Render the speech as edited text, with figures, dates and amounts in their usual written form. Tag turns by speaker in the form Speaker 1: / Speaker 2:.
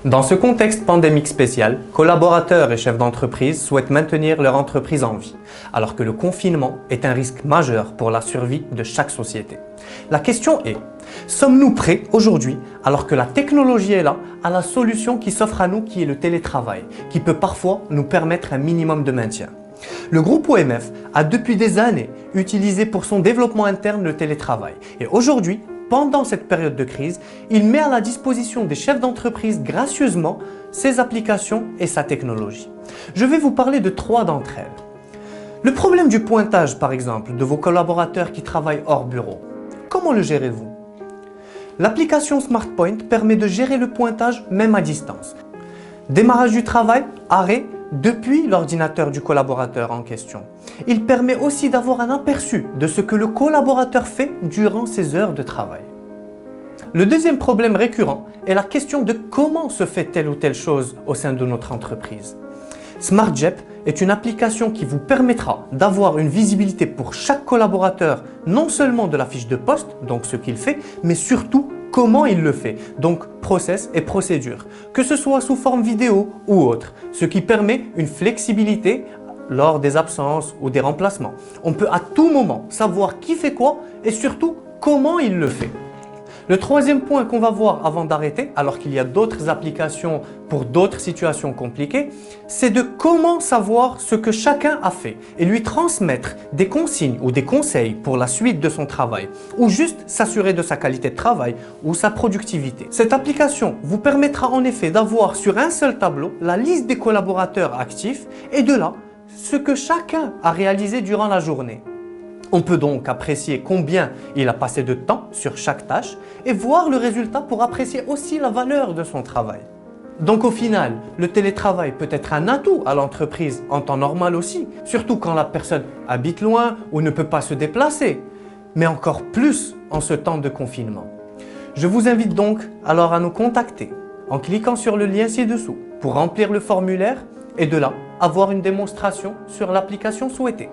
Speaker 1: Dans ce contexte pandémique spécial, collaborateurs et chefs d'entreprise souhaitent maintenir leur entreprise en vie, alors que le confinement est un risque majeur pour la survie de chaque société. La question est, sommes-nous prêts aujourd'hui, alors que la technologie est là, à la solution qui s'offre à nous, qui est le télétravail, qui peut parfois nous permettre un minimum de maintien? Le groupe OMF a depuis des années utilisé pour son développement interne le télétravail et aujourd'hui, pendant cette période de crise, il met à la disposition des chefs d'entreprise gracieusement ses applications et sa technologie. Je vais vous parler de 3 d'entre elles. Le problème du pointage, par exemple, de vos collaborateurs qui travaillent hors bureau. Comment le gérez-vous? L'application SmartPoint permet de gérer le pointage même à distance. Démarrage du travail, arrêt, depuis l'ordinateur du collaborateur en question. Il permet aussi d'avoir un aperçu de ce que le collaborateur fait durant ses heures de travail. Le deuxième problème récurrent est la question de comment se fait telle ou telle chose au sein de notre entreprise. SmartJep est une application qui vous permettra d'avoir une visibilité pour chaque collaborateur, non seulement de la fiche de poste, donc ce qu'il fait, mais surtout comment il le fait, donc process et procédure, que ce soit sous forme vidéo ou autre, ce qui permet une flexibilité lors des absences ou des remplacements. On peut à tout moment savoir qui fait quoi et surtout comment il le fait. Le troisième point qu'on va voir avant d'arrêter, alors qu'il y a d'autres applications pour d'autres situations compliquées, c'est de comment savoir ce que chacun a fait et lui transmettre des consignes ou des conseils pour la suite de son travail ou juste s'assurer de sa qualité de travail ou sa productivité. Cette application vous permettra en effet d'avoir sur un seul tableau la liste des collaborateurs actifs et de là, ce que chacun a réalisé durant la journée. On peut donc apprécier combien il a passé de temps sur chaque tâche et voir le résultat pour apprécier aussi la valeur de son travail. Donc au final, le télétravail peut être un atout à l'entreprise en temps normal aussi, surtout quand la personne habite loin ou ne peut pas se déplacer, mais encore plus en ce temps de confinement. Je vous invite donc alors à nous contacter en cliquant sur le lien ci-dessous pour remplir le formulaire et de là, avoir une démonstration sur l'application souhaitée.